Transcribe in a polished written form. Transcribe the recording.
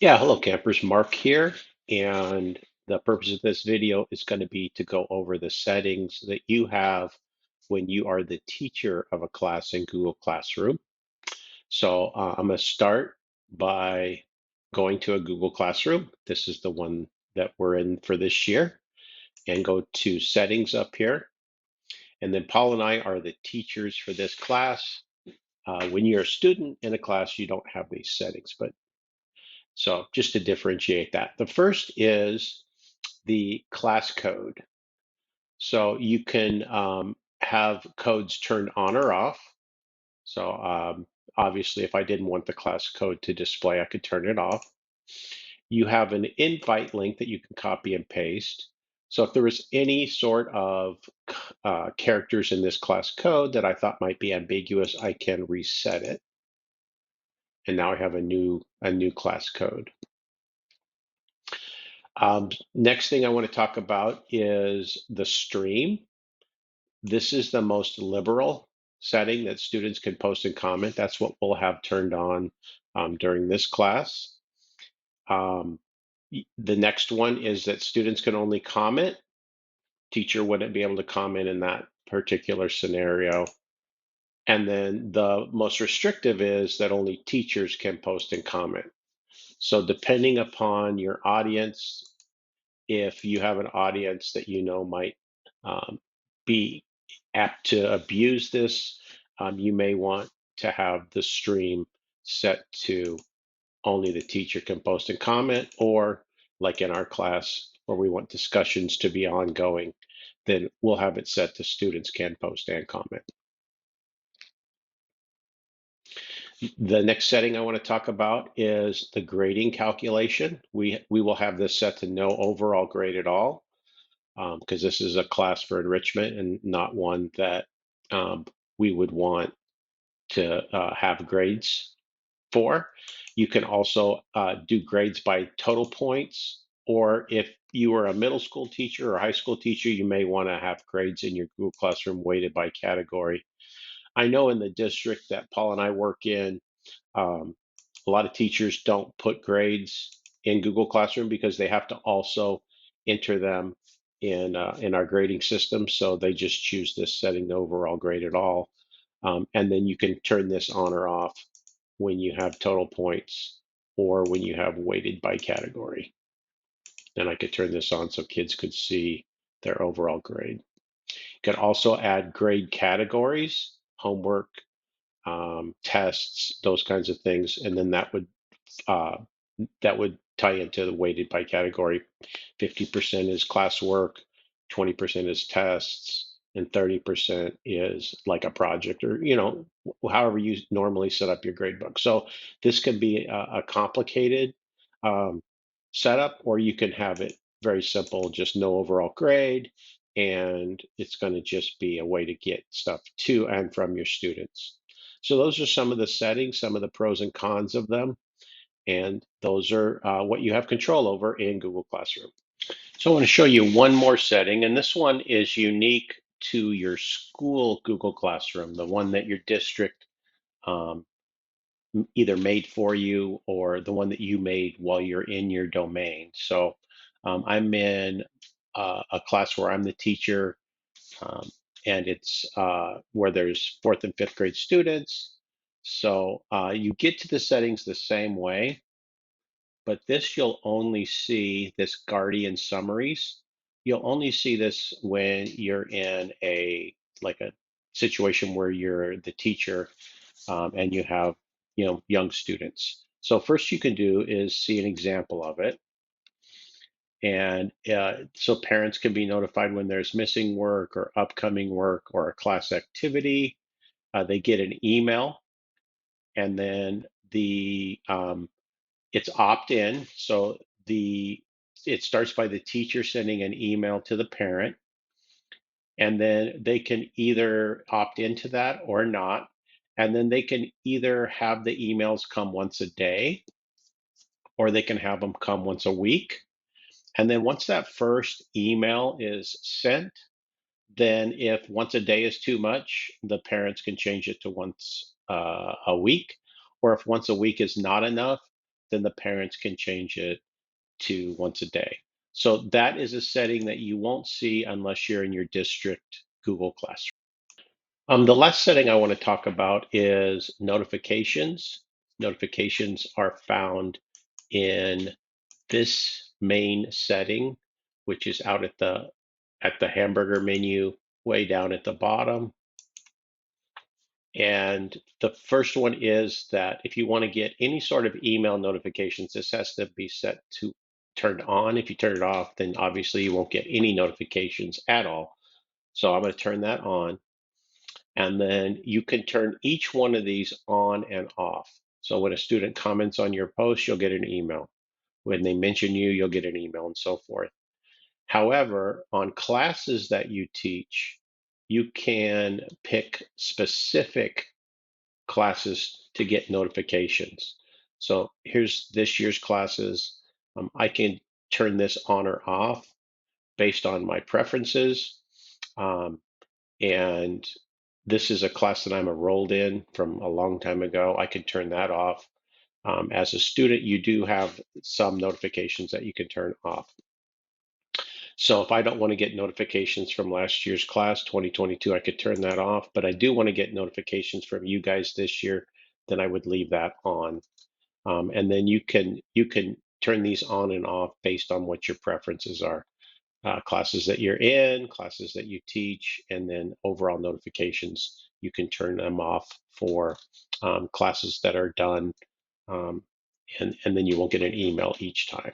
Yeah, hello campers, Mark here, and the purpose of this video is going to be to go over the settings that you have when you are the teacher of a class in Google Classroom. So I'm going to start by going to a Google Classroom. This is the one that we're in for this year, and go to settings up here. And then Paul and I are the teachers for this class. When you're a student in a class, you don't have these settings, but so just to differentiate that. The first is the class code. So you can have codes turned on or off. So obviously, if I didn't want the class code to display, I could turn it off. You have an invite link that you can copy and paste. So if there was any sort of characters in this class code that I thought might be ambiguous, I can reset it. And now I have a new class code. Next thing I want to talk about is the stream. This is the most liberal setting that students can post and comment. That's what we'll have turned on during this class. Um, the next one is that students can only comment. Teacher wouldn't be able to comment in that particular scenario. And then the most restrictive is that only teachers can post and comment. So depending upon your audience, if you have an audience that you know might um, be apt to abuse this, you may want to have the stream set to only the teacher can post and comment, or like in our class where we want discussions to be ongoing, then we'll have it set to students can post and comment. The next setting I want to talk about is the grading calculation. We will have this set to no overall grade at all, because this is a class for enrichment and not one that um, we would want to have grades for. You can also do grades by total points, or if you are a middle school teacher or high school teacher, you may want to have grades in your Google Classroom weighted by category. I know in the district that Paul and I work in, um, a lot of teachers don't put grades in Google Classroom because they have to also enter them in our grading system. So they just choose this setting the overall grade at all. And then you can turn this on or off when you have total points or when you have weighted by category. Then I could turn this on so kids could see their overall grade. You could also add grade categories, homework, tests, those kinds of things, and then uh, that would tie into the weighted by category. 50% is classwork, 20% is tests, and 30% is like a project, or however you normally set up your grade book. So this could be a complicated um, setup, or you can have it very simple, just no overall grade, and it's going to just be a way to get stuff to and from your students. So those are some of the settings, some of the pros and cons of them, and those are what you have control over in Google Classroom. So I want to show you one more setting, and this one is unique to your school Google Classroom, the one that your district um, either made for you or the one that you made while you're in your domain. So I'm in a class where I'm the teacher, um, and it's where there's fourth and fifth grade students. So you get to the settings the same way, but this you'll only see this Guardian summaries. You'll only see this when you're in a situation where you're the teacher, and you have young students. So first you can do is see an example of it, and so parents can be notified when there's missing work or upcoming work or a class activity. They get an email, and then it's opt-in. So it starts by the teacher sending an email to the parent, and then they can either opt into that or not. And then they can either have the emails come once a day, or they can have them come once a week. And then once that first email is sent, then if once a day is too much, the parents can change it to once a week. Or if once a week is not enough, then the parents can change it to once a day. So that is a setting that you won't see unless you're in your district Google Classroom. The last setting I want to talk about is notifications. Notifications are found in this main setting, which is out at the hamburger menu way down at the bottom. And the first one is that if you want to get any sort of email notifications, this has to be set to turned on. If you turn it off, then obviously you won't get any notifications at all. So I'm going to turn that on. And then you can turn each one of these on and off. So when a student comments on your post, you'll get an email. When they mention you, you'll get an email and so forth. However, on classes that you teach, you can pick specific classes to get notifications. So here's this year's classes. I can turn this on or off based on my preferences. And this is a class that I'm enrolled in from a long time ago. I can turn that off. As a student, you do have some notifications that you can turn off. So if I don't want to get notifications from last year's class, 2022, I could turn that off. But I do want to get notifications from you guys this year, then I would leave that on. And then you can turn these on and off based on what your preferences are. Classes that you're in, classes that you teach, and then overall notifications, you can turn them off for classes that are done, and then you won't get an email each time.